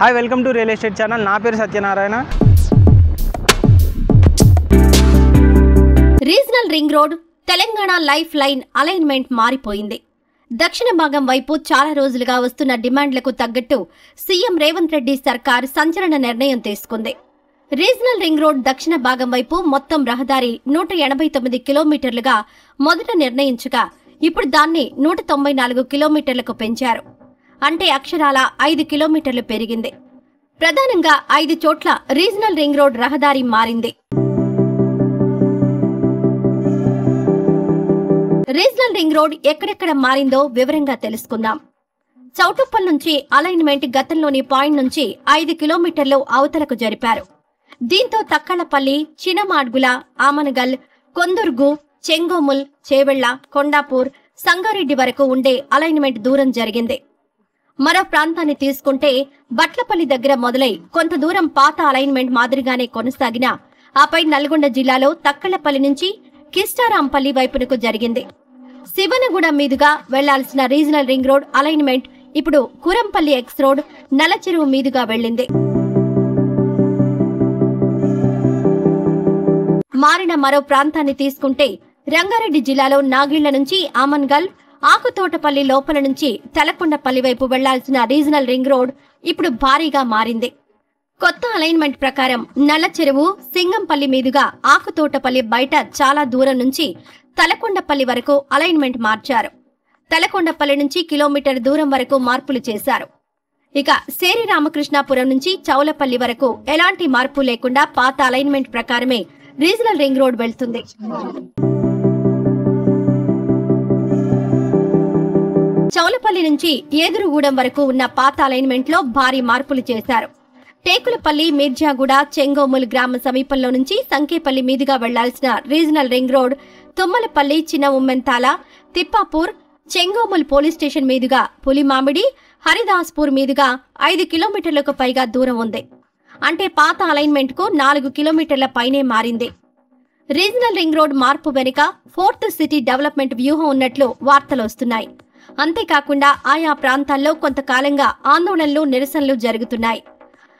Hi welcome to real estate channel. నా పేరు Satyanarayana. Regional ring road Telangana life line alignment మారిపోయింది. దక్షిణ భాగం వైపు చాలా రోజులుగా వస్తున్న డిమాండ్లకు తగ్గట్టు సీఎం రేవంత్ రెడ్డి సర్కార్ సంచలన నిర్ణయం తీసుకుంది. రీజనల్ రింగ్ రోడ్ దక్షిణ భాగం వైపు మొత్తం రహదారి 189 కిలోమీటర్లుగా మొదట నిర్ణయించగా ఇప్పుడు దాన్ని 194 కిలోమీటర్లకు పెంచారు. అంటే అక్షరాల 5 కిలోమీటర్లు పెరిగింది. ప్రధానంగా 5 చోట్ల రీజనల్ రింగ్ రోడ్ రహదారి మారింది. రీజనల్ రింగ్ రోడ్ ఎక్కడెక్కడ మారిందో వివరంగా తెలుసుకుందాం. చౌటుప్పల్ నుంచి అలైన్మెంట్ గతంలోని పాయింట్ నుంచి 5 కిలోమీటర్లు అవతలకు జరిపారు. దీంతో తక్కళ్లపల్లి, చినమాడ్గుల, ఆమనగల్, కొందుర్గు, చెంగోముల్, చేవెళ్ల, కొండాపూర్, సంగారెడ్డి వరకు ఉండే అలైన్మెంట్ దూరం జరిగింది. మరో ప్రాంతాన్ని తీసుకుంటే బట్లపల్లి దగ్గర మొదలై కొంత దూరం పాత అలైన్మెంట్ మాదిరిగానే కొనసాగిన ఆపై నల్గొండ జిల్లాలో తక్కళ్లపల్లి నుంచి కిస్టారాంపల్లి వైపునకు జరిగింది. శివనగూడ మీదుగా వెళ్లాల్సిన రీజనల్ రింగ్ రోడ్ అలైన్మెంట్ ఇప్పుడు కురంపల్లి ఎక్స్ రోడ్, నల్లచెరువు మీదుగా వెళ్లింది. మారిన మరో ప్రాంతాన్ని తీసుకుంటే రంగారెడ్డి జిల్లాలో నాగిళ్ల నుంచి ఆమన్గల్, ఆకుతోటపల్లి లోపల నుంచి తలకొండపల్లి వైపు వెళ్లాల్సిన రీజనల్ రింగ్ రోడ్ ఇప్పుడు భారీగా మారింది. కొత్త అలైన్మెంట్ ప్రకారం నల్లచెరువు, సింగంపల్లి మీదుగా ఆకుతోటపల్లి బయట చాలా దూరం నుంచి తలకొండపల్లి వరకు అలైన్మెంట్ మార్చారు. తలకొండపల్లి నుంచి కిలోమీటర్ దూరం వరకు మార్పులు చేశారు. ఇక సేరి రామకృష్ణాపురం నుంచి చౌలపల్లి వరకు ఎలాంటి మార్పు లేకుండా పాత అలైన్మెంట్ ప్రకారమే రీజనల్ రింగ్ రోడ్ వెళ్తుంది. చౌలపల్లి నుంచి ఏదురుగూడెం వరకు ఉన్న పాత అలైన్మెంట్ లో భారీ మార్పులు చేశారు. టేకులపల్లి, మిర్జాగూడ, చెంగోముల్ గ్రామ సమీపంలో నుంచి సంకేపల్లి మీదుగా వెళ్లాల్సిన రీజనల్ రింగ్ రోడ్ తుమ్మలపల్లి, చిన్న ఉమ్మెంతాల, తిప్పాపూర్, చెంగోముల్ పోలీస్ స్టేషన్ మీదుగా పులిమామిడి, హరిదాస్పూర్ మీదుగా 5 కిలోమీటర్లకు పైగా దూరం ఉంది. అంటే పాత అలైన్మెంట్ కు 4 కిలోమీటర్ల పైనే మారింది. రీజనల్ రింగ్ రోడ్ మార్పు వెనుక 4th సిటీ డెవలప్మెంట్ వ్యూహం ఉన్నట్లు వార్తలు వస్తున్నాయి. అంతేకాకుండా ఆయా ప్రాంతాల్లో కొంతకాలంగా ఆందోళనలు, నిరసనలు జరుగుతున్నాయి.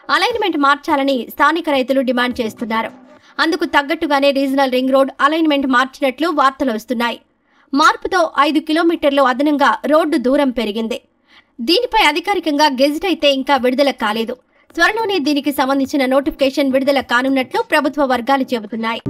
అలైన్మెంట్ మార్చాలని స్థానిక రైతులు డిమాండ్ చేస్తున్నారు. అందుకు తగ్గట్టుగానే రీజనల్ రింగ్ రోడ్ అలైన్మెంట్ మార్చినట్లు వార్తలు వస్తున్నాయి. మార్పుతో 5 కిలోమీటర్లు అదనంగా రోడ్డు దూరం పెరిగింది. దీనిపై అధికారికంగా గెజిట్ అయితే ఇంకా విడుదల కాలేదు. త్వరలోనే దీనికి సంబంధించిన నోటిఫికేషన్ విడుదల కానున్నట్లు ప్రభుత్వ వర్గాలు చెబుతున్నాయి.